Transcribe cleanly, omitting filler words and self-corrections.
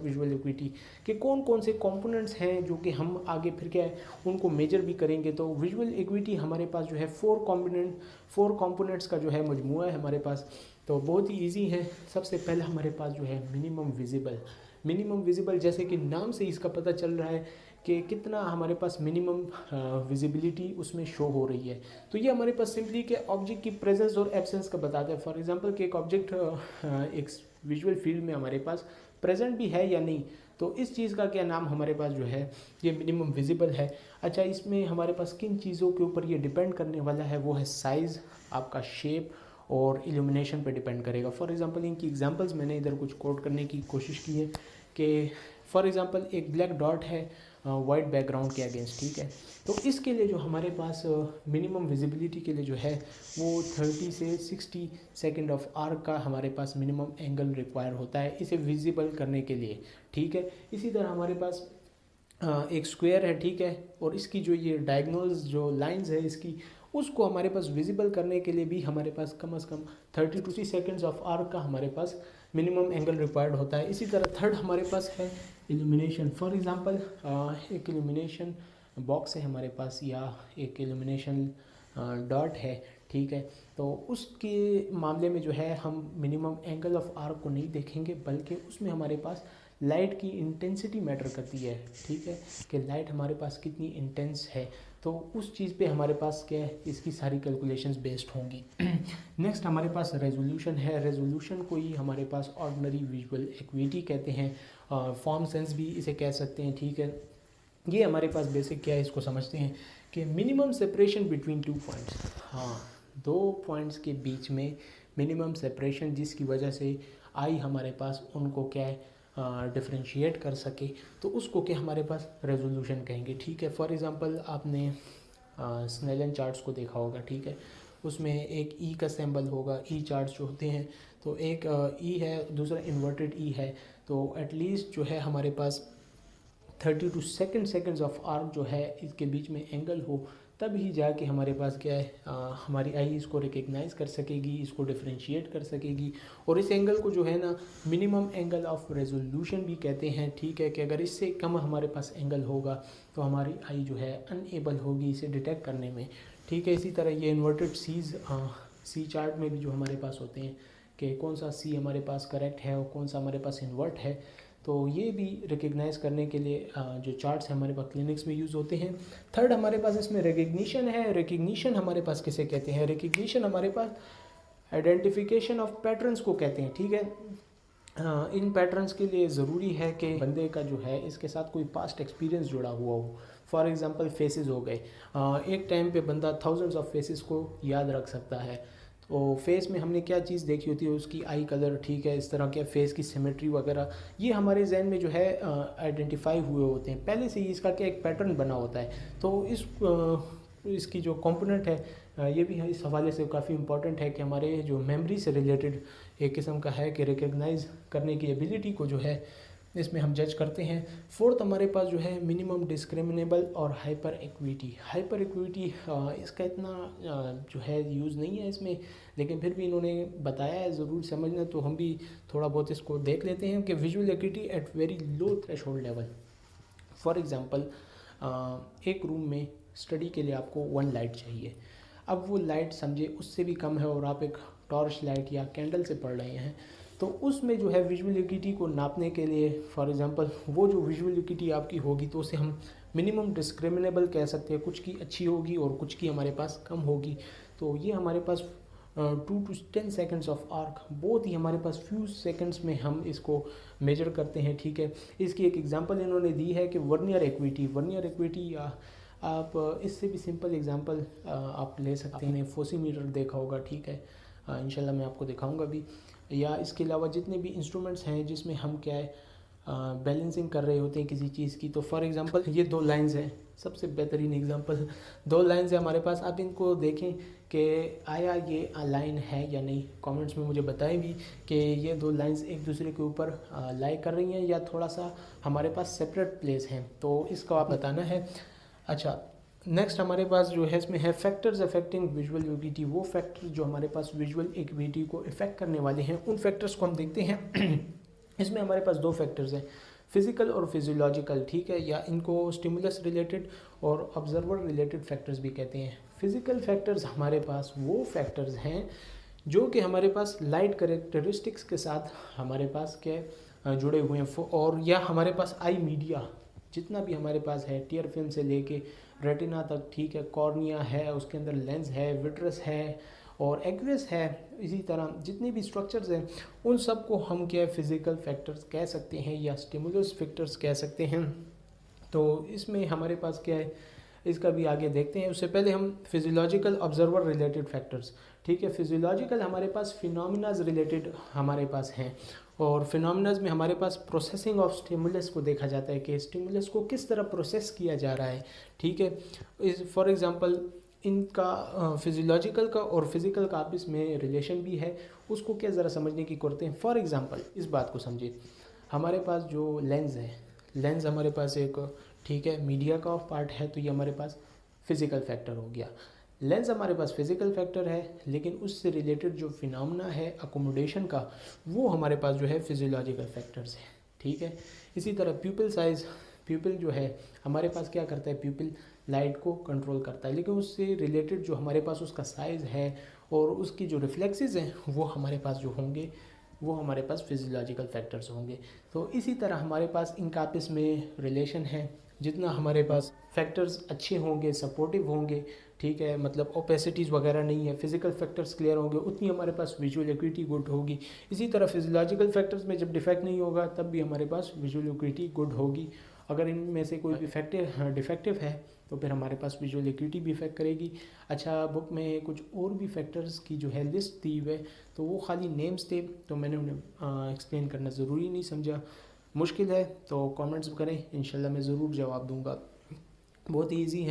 Visual equity के कौन कौन से कंपोनेंट्स हैं जो कि हम आगे फिर क्या है उनको मेजर भी करेंगे। तो विजुअल इक्विटी हमारे पास जो है फोर कंपोनेंट्स का जो है मजमूआ है हमारे पास। तो बहुत ही इजी है। सबसे पहले हमारे पास जो है मिनिमम विजिबल जैसे कि नाम से इसका पता चल रहा है कि कितना हमारे पास मिनिमम विजिबिलिटी उसमें शो हो रही है। तो ये हमारे पास सिंपली के ऑब्जेक्ट की प्रेजेंस और एब्सेंस का बताता है। फॉर एग्जांपल कि एक ऑब्जेक्ट एक विजुअल फील्ड में हमारे पास प्रेजेंट भी है या नहीं, तो इस चीज़ का क्या नाम हमारे पास जो है ये मिनिमम विजिबल है। अच्छा, इसमें हमारे पास किन चीज़ों के ऊपर ये डिपेंड करने वाला है, वो है साइज़, आपका शेप और इल्यूमिनेशन पे डिपेंड करेगा। फॉर एग्जांपल इनकी एग्जांपल्स मैंने इधर कुछ कोट करने की कोशिश की है कि फॉर एग्जांपल एक ब्लैक डॉट है वाइट बैकग्राउंड के अगेंस्ट, ठीक है। तो इसके लिए जो हमारे पास मिनिमम विजिबिलिटी के लिए जो है वो 30 से 60 सेकेंड ऑफ आर्क का हमारे पास मिनिमम एंगल रिक्वायर होता है इसे विजिबल करने के लिए, ठीक है। इसी तरह हमारे पास एक स्क्वायर है, ठीक है, और इसकी जो ये डायगोनल्स जो लाइंस है इसकी उसको हमारे पास विजिबल करने के लिए भी हमारे पास कम से कम 30 to 60 सेकेंड्स ऑफ आर्क का हमारे पास मिनिमम एंगल रिक्वायर्ड होता है। इसी तरह थर्ड हमारे पास है इल्यूमिनेशन। फॉर एग्जांपल एक इल्यूमिनेशन बॉक्स है हमारे पास या एक इल्यूमिनेशन डॉट है, ठीक है। तो उसके मामले में जो है हम मिनिमम एंगल ऑफ आर्क को नहीं देखेंगे बल्कि उसमें हमारे पास लाइट की इंटेंसिटी मैटर करती है, ठीक है, कि लाइट हमारे पास कितनी इंटेंस है। तो उस चीज़ पे हमारे पास क्या है इसकी सारी कैलकुलेशंस बेस्ड होंगी। नेक्स्ट हमारे पास रेजोल्यूशन है। रेजोल्यूशन को ही हमारे पास ऑर्डिनरी विजुअल एक्विटी कहते हैं, फॉर्म सेंस भी इसे कह सकते हैं, ठीक है। ये हमारे पास बेसिक क्या है इसको समझते हैं कि minimum separation between two points, हाँ, दो पॉइंट्स के बीच में मिनिमम सेपरेशन जिसकी वजह से आई हमारे पास उनको क्या है डिफ्रेंशिएट कर सके, तो उसको क्या हमारे पास रेजोल्यूशन कहेंगे, ठीक है। फॉर एग्जांपल आपने स्नेलन चार्ट्स को देखा होगा, ठीक है, उसमें एक ई का सिंबल होगा। ई चार्ट्स जो होते हैं तो एक ई है, दूसरा इन्वर्टेड ई है, तो एटलीस्ट जो है हमारे पास 30 to 2 सेकेंड्स ऑफ आर्क जो है इसके बीच में एंगल हो, तब ही जाके हमारे पास क्या है हमारी आई इसको रिकग्नाइज़ कर सकेगी, इसको डिफ्रेंशिएट कर सकेगी। और इस एंगल को जो है ना मिनिमम एंगल ऑफ रेजोल्यूशन भी कहते हैं, ठीक है, कि अगर इससे कम हमारे पास एंगल होगा तो हमारी आई जो है अनएबल होगी इसे डिटेक्ट करने में, ठीक है। इसी तरह ये इन्वर्टेड सी चार्ट में भी जो हमारे पास होते हैं कि कौन सा सी हमारे पास करेक्ट है और कौन सा हमारे पास इन्वर्ट है, तो ये भी रिकग्नाइज़ करने के लिए जो चार्ट्स हैं हमारे पास क्लिनिक्स में यूज़ होते हैं। थर्ड हमारे पास इसमें रिकग्निशन है। रिकग्निशन हमारे पास किसे कहते हैं? रिकग्निशन हमारे पास आइडेंटिफिकेशन ऑफ पैटर्न्स को कहते हैं, ठीक है। इन पैटर्न्स के लिए ज़रूरी है कि बंदे का जो है इसके साथ कोई पास्ट एक्सपीरियंस जुड़ा हुआ हो। फॉर एग्जांपल फेसेस हो गए, एक टाइम पे बंदा थाउजेंड्स ऑफ फेसेस को याद रख सकता है। तो फेस में हमने क्या चीज़ देखी होती है, उसकी आई कलर, ठीक है, इस तरह के फेस की सिमेट्री वगैरह, ये हमारे जहन में जो है आइडेंटिफाई हुए होते हैं पहले से ही, इसका क्या एक पैटर्न बना होता है। तो इसकी जो कंपोनेंट है ये भी इस हवाले से काफ़ी इंपॉर्टेंट है कि हमारे जो मेमोरी से रिलेटेड एक किस्म का है कि रिकग्नाइज करने की एबिलिटी को जो है इसमें हम जज करते हैं। फोर्थ हमारे पास जो है मिनिमम डिस्क्रिमिनेबल और हाइपर एक्विटी। हाइपर एक्विटी इसका इतना जो है यूज़ नहीं है इसमें, लेकिन फिर भी इन्होंने बताया है, ज़रूर समझना, तो हम भी थोड़ा बहुत इसको देख लेते हैं कि visual acuity at very low threshold level. For example एक रूम में स्टडी के लिए आपको 1 लाइट चाहिए। अब वो लाइट समझे उससे भी कम है और आप एक टॉर्च लाइट या कैंडल से पढ़ रहे हैं, तो उसमें जो है विजुअल एक्विटी को नापने के लिए फॉर एग्जांपल वो जो विजुअल एक्विटी आपकी होगी तो उसे हम मिनिमम डिस्क्रिमिनेबल कह सकते हैं। कुछ की अच्छी होगी और कुछ की हमारे पास कम होगी। तो ये हमारे पास 2 to 10 सेकेंड्स ऑफ आर्क, बहुत ही हमारे पास फ्यू सेकेंड्स में हम इसको मेजर करते हैं, ठीक है। इसकी एक एग्जांपल इन्होंने दी है कि वर्नियर एक्विटी या आप इससे भी सिंपल एग्जांपल आप ले सकते हैं। फोसीमीटर देखा होगा, ठीक है, इंशाल्लाह मैं आपको दिखाऊंगा भी। या इसके अलावा जितने भी इंस्ट्रूमेंट्स हैं जिसमें हम क्या है बैलेंसिंग कर रहे होते हैं किसी चीज़ की, तो फॉर एग्जांपल ये 2 लाइंस हैं, सबसे बेहतरीन एग्जांपल 2 लाइंस है हमारे पास। आप इनको देखें कि आया ये लाइन है या नहीं, कमेंट्स में मुझे बताएं भी कि ये 2 लाइंस एक दूसरे के ऊपर लाई कर रही हैं या थोड़ा सा हमारे पास सेपरेट प्लेस हैं, तो इसको आप बताना है। अच्छा, नेक्स्ट हमारे पास जो है इसमें है फैक्टर्स अफेक्टिंग विजुअल एक्विटी। वो फैक्टर जो हमारे पास विजुअल एक्विटी को इफेक्ट करने वाले हैं, उन फैक्टर्स को हम देखते हैं। इसमें हमारे पास 2 फैक्टर्स हैं। फिजिकल और फिजियोलॉजिकल, ठीक है, या इनको स्टिमुलस रिलेटेड और ऑब्जर्वर रिलेटेड फैक्टर्स भी कहते हैं। फिजिकल फैक्टर्स हमारे पास वो फैक्टर्स हैं जो कि हमारे पास लाइट करेक्टरिस्टिक्स के साथ हमारे पास क्या जुड़े हुए हैं, और या हमारे पास आई मीडिया जितना भी हमारे पास है, टीयर फिल्म से लेके रेटिना तक, ठीक है, कॉर्निया है, उसके अंदर लेंस है, विट्रस है और एक्विस है, इसी तरह जितने भी स्ट्रक्चर्स हैं उन सब को हम क्या फिज़िकल फैक्टर्स कह सकते हैं या स्टिमुलस फैक्टर्स कह सकते हैं। तो इसमें हमारे पास क्या है, इसका भी आगे देखते हैं। उससे पहले हम फिजियोलॉजिकल ऑब्जर्वर रिलेटेड फैक्टर्स, ठीक है, फिजियोलॉजिकल हमारे पास फिनोमिनाज रिलेटेड हमारे पास हैं, और फिनोमिनाज में हमारे पास प्रोसेसिंग ऑफ स्टिमुलस को देखा जाता है कि स्टिमुलस को किस तरह प्रोसेस किया जा रहा है, ठीक है। फॉर एग्जांपल इनका फिजियोलॉजिकल का और फिज़िकल का आपस में रिलेशन भी है, उसको क्या ज़रा समझने की करते हैं। फॉर एग्जांपल इस बात को समझिए, हमारे पास जो लेंस है, लेंस हमारे पास एक, ठीक है, मीडिया का पार्ट है, तो ये हमारे पास फिज़िकल फैक्टर हो गया। लेंस हमारे पास फिज़िकल फैक्टर है, लेकिन उससे रिलेटेड जो फिनोमेना है अकोमोडेशन का, वो हमारे पास जो है फिजियोलॉजिकल फैक्टर्स है, ठीक है। इसी तरह प्यूपिल साइज़, प्यूपिल जो है हमारे पास क्या करता है, प्यूपिल लाइट को कंट्रोल करता है, लेकिन उससे रिलेटेड जो हमारे पास उसका साइज़ है और उसकी जो रिफ्लेक्सेस हैं वो हमारे पास जो होंगे वो हमारे पास फिजियोलॉजिकल फैक्टर्स होंगे। तो इसी तरह हमारे पास इनका आपस में रिलेशन है, जितना हमारे पास फैक्टर्स अच्छे होंगे, सपोर्टिव होंगे, ठीक है, मतलब ओपेसिटीज़ वगैरह नहीं है, फिजिकल फैक्टर्स क्लियर होंगे, उतनी हमारे पास विजुअल एक्यूटी गुड होगी। इसी तरह फिजियोलॉजिकल फैक्टर्स में जब डिफेक्ट नहीं होगा तब भी हमारे पास विजुअल एक्यूटी गुड होगी। अगर इनमें से कोई भी फैक्टर डिफेक्टिव है तो फिर हमारे पास विजुअल एक्यूटी भी इफेक्ट करेगी। अच्छा, बुक में कुछ और भी फैक्टर्स की जो है लिस्ट दी हुई है, तो वो खाली नेम्स थे, तो मैंने उन्हें एक्सप्लेन करना ज़रूरी नहीं समझा। मुश्किल है तो कमेंट्स करें, इंशाल्लाह मैं ज़रूर जवाब दूंगा। बहुत ईजी है।